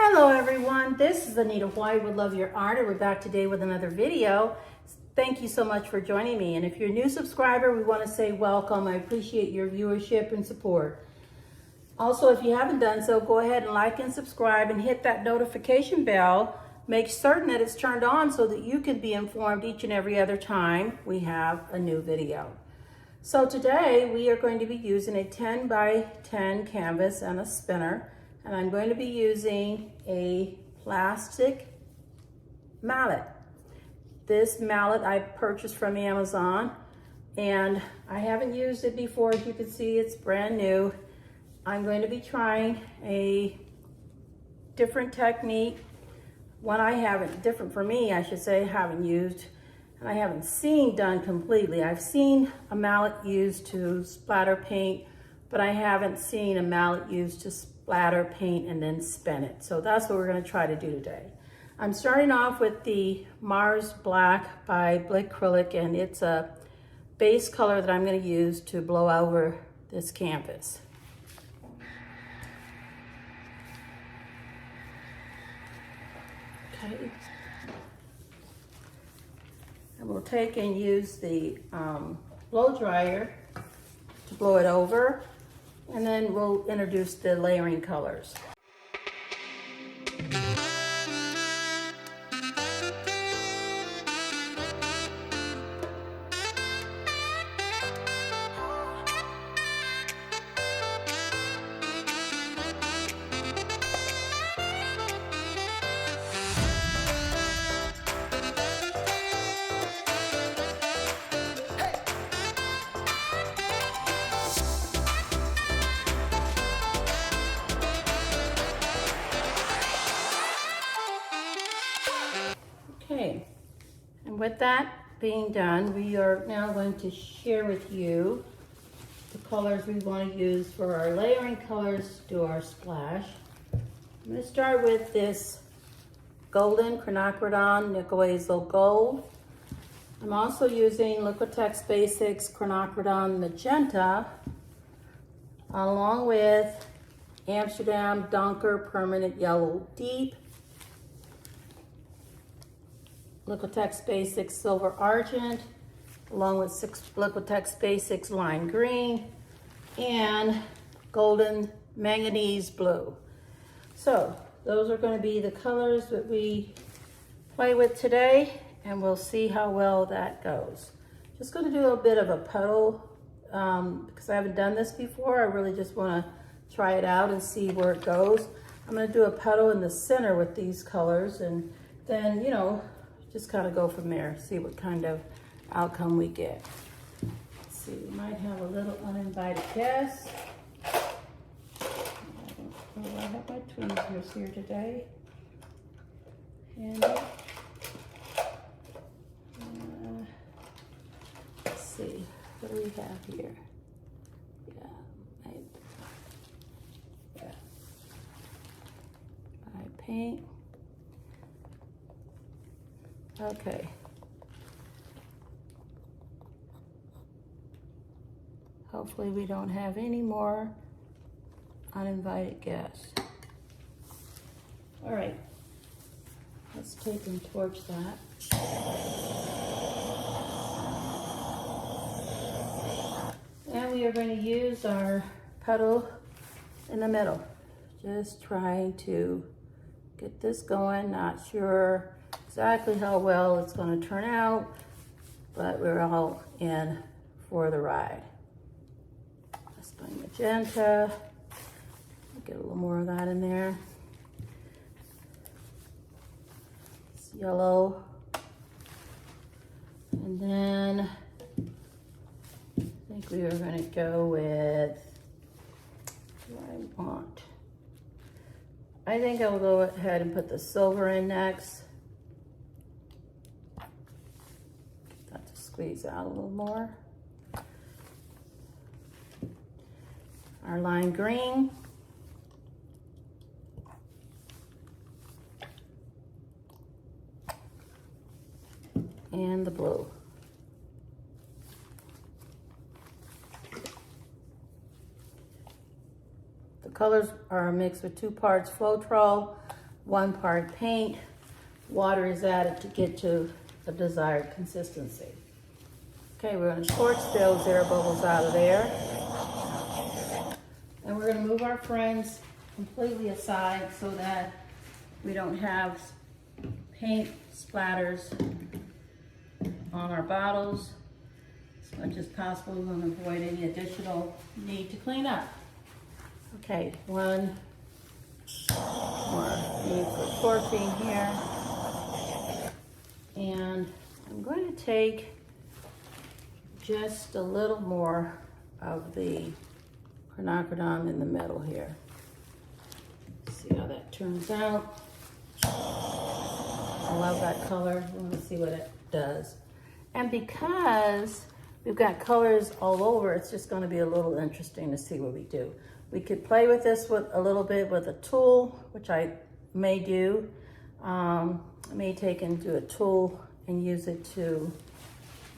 Hello everyone, this is Anita White with Love Your Art, and we're back today with another video. Thank you so much for joining me, and if you're a new subscriber, we want to say welcome. I appreciate your viewership and support. Also, if you haven't done so, go ahead and like and subscribe and hit that notification bell. Make certain that it's turned on so that you can be informed each and every other time we have a new video. So today we are going to be using a 10 by 10 canvas and a spinner. And I'm going to be using a plastic mallet. This mallet I purchased from Amazon, and I haven't used it before. As you can see, it's brand new. I'm going to be trying a different technique. One I haven't, different for me, I should say, haven't used, and I haven't seen done completely. I've seen a mallet used to splatter paint, but I haven't seen a mallet used to splatter paint and then spin it. So that's what we're going to try to do today. I'm starting off with the Mars Black by Liquitex, and it's a base color that I'm going to use to blow over this canvas. Okay. And we'll take and use the blow dryer to blow it over. And then we'll introduce the layering colors. Okay, and with that being done, we are now going to share with you the colors we want to use for our layering colors to do our splash. I'm going to start with this golden Quinacridone Nickel Hazel Gold. I'm also using Liquitex Basics Quinacridone Magenta, along with Amsterdam Donker Permanent Yellow Deep, Liquitex Basics Silver Argent, along with Liquitex Basics Lime Green, and Golden Manganese Blue. So those are going to be the colors that we play with today, and we'll see how well that goes. Just going to do a bit of a puddle because I haven't done this before. I really just want to try it out and see where it goes. I'm going to do a puddle in the center with these colors, and then, you know, just kind of go from there, see what kind of outcome we get. Let's see, we might have a little uninvited guest. I have my tweezers here today. And let's see, what do we have here? I paint. Okay. Hopefully we don't have any more uninvited guests. All right, let's take and torch that. And we are going to use our puddle in the middle. Just trying to get this going, not sure exactly how well it's going to turn out, but we're all in for the ride. That's my magenta. I'll get a little more of that in there. It's yellow. And then I think we are going to go with what I want. I think I'll go ahead and put the silver in next. Squeeze out a little more. Our lime green. And the blue. The colors are mixed with 2 parts Floetrol, 1 part paint. Water is added to get to the desired consistency. Okay, we're going to torch those air bubbles out of there. And we're going to move our friends completely aside so that we don't have paint splatters on our bottles. As much as possible, we want to avoid any additional need to clean up. Okay, 1 more need for torching here. And I'm going to take just a little more of the Quinacridone in the middle here. See how that turns out. I love that color. I want to see what it does. And because we've got colors all over, it's just going to be a little interesting to see what we do. We could play with this with a little bit with a tool, which I may do. I may take and do a tool and use it to,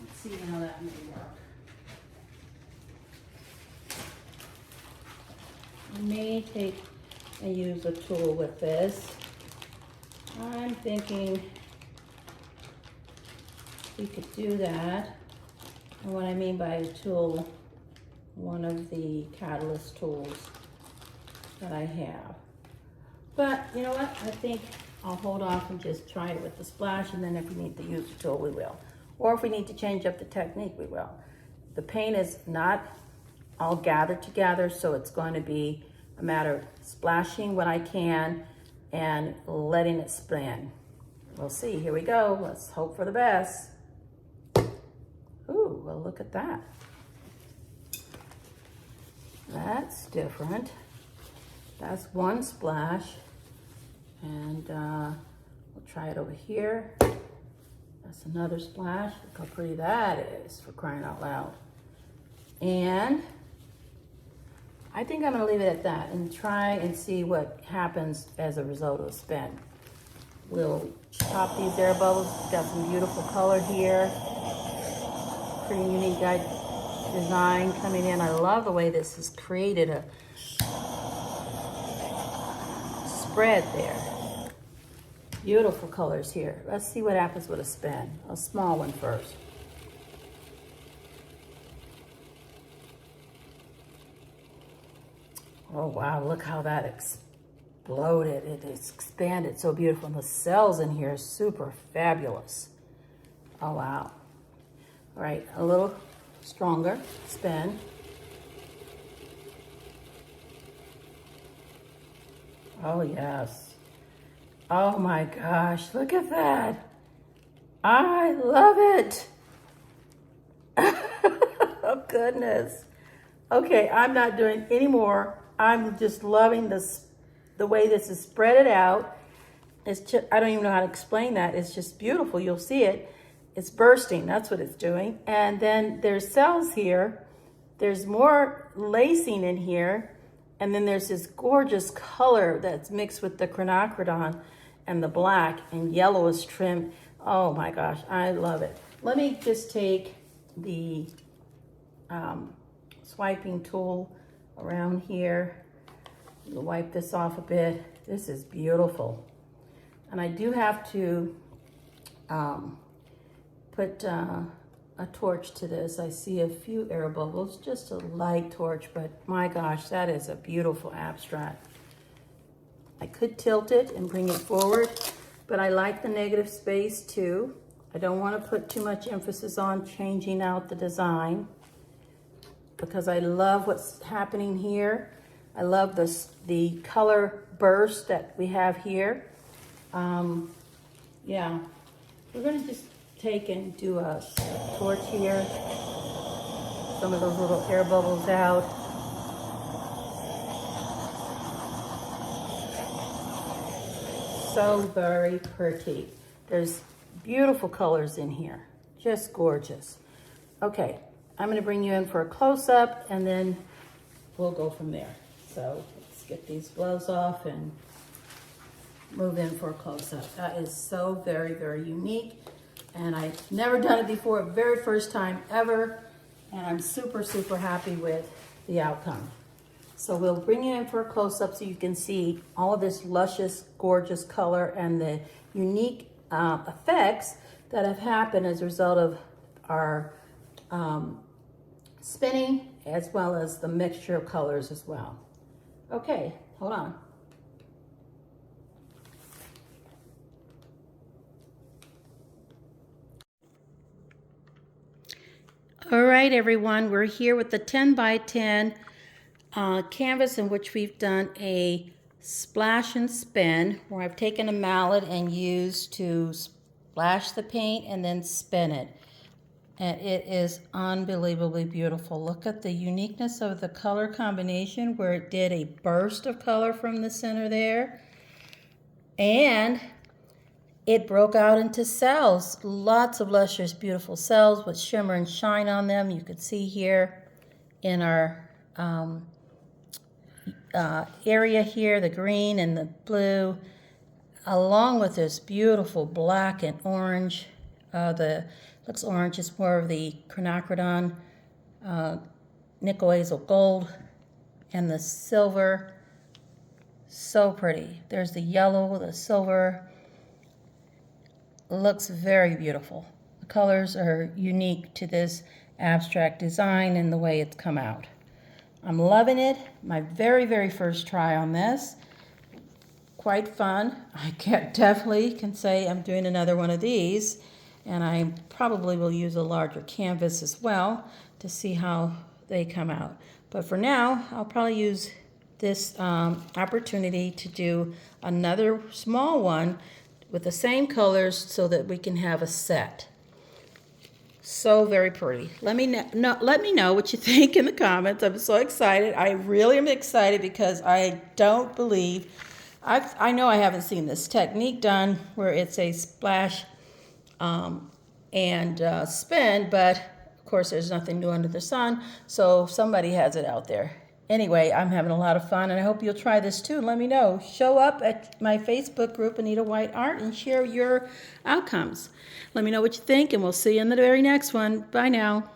let's see how that may work. I may take and use a tool with this. I'm thinking we could do that. And what I mean by a tool, one of the catalyst tools that I have. But you know what? I think I'll hold off and just try it with the splash, and then if we need to use the tool, we will. Or if we need to change up the technique, we will. The paint is not all gathered together, so it's going to be a matter of splashing what I can and letting it spin. We'll see. Here we go. Let's hope for the best. Ooh, well, look at that. That's different. That's 1 splash. And we'll try it over here. That's another splash. Look how pretty that is, for crying out loud. And I think I'm gonna leave it at that and try and see what happens as a result of the spin. We'll pop these air bubbles. Got some beautiful color here. Pretty unique design coming in. I love the way this has created a spread there. Beautiful colors here. Let's see what happens with a spin. A small one first. Oh wow, look how that exploded. It expanded so beautiful. And the cells in here are super fabulous. Oh wow. All right, a little stronger spin. Oh yes. Oh my gosh, look at that. I love it. Oh goodness. Okay, I'm not doing any more. I'm just loving this, the way this is spread it out. It's just, I don't even know how to explain that. It's just beautiful. You'll see it. It's bursting. That's what it's doing. And then there's cells here. There's more lacing in here. And then there's this gorgeous color that's mixed with the Quinacridone and the black and yellowish trim. Oh my gosh, I love it. Let me just take the swiping tool around here. We'll wipe this off a bit. This is beautiful. And I do have to put a torch to this. I see a few air bubbles, just a light torch, but my gosh, that is a beautiful abstract. I could tilt it and bring it forward, but I like the negative space too. I don't want to put too much emphasis on changing out the design because I love what's happening here. I love the color burst that we have here. Yeah, we're gonna just take and do a torch here. Some of those little air bubbles out. So very pretty. There's beautiful colors in here, just gorgeous. Okay, I'm gonna bring you in for a close-up and then we'll go from there. So let's get these gloves off and move in for a close-up. That is so very, very unique. And I've never done it before, very first time ever. And I'm super, super happy with the outcome. So we'll bring you in for a close-up so you can see all of this luscious, gorgeous color and the unique effects that have happened as a result of our spinning, as well as the mixture of colors as well. Okay, hold on. All right, everyone, we're here with the 10 by 10 canvas in which we've done a splash and spin, where I've taken a mallet and used to splash the paint and then spin it. And it is unbelievably beautiful. Look at the uniqueness of the color combination, where it did a burst of color from the center there. And it broke out into cells, lots of luscious, beautiful cells with shimmer and shine on them. You can see here in our area here, the green and the blue, along with this beautiful black and orange. The looks orange is more of the Quinacridone nickel hazel gold, and the silver, so pretty. There's the yellow, the silver. Looks very beautiful. The colors are unique to this abstract design and the way it's come out. I'm loving it. My very, very first try on this. Quite fun. I definitely can say I'm doing another one of these, and I probably will use a larger canvas as well to see how they come out. But for now, I'll probably use this opportunity to do another small one with the same colors so that we can have a set. So very pretty. Let me know what you think in the comments. I'm so excited. I really am excited because I don't believe, I know I haven't seen this technique done where it's a splash and spin, but of course there's nothing new under the sun, so somebody has it out there. Anyway, I'm having a lot of fun, and I hope you'll try this too. Let me know. Show up at my Facebook group, Anita White Art, and share your outcomes. Let me know what you think, and we'll see you in the very next one. Bye now.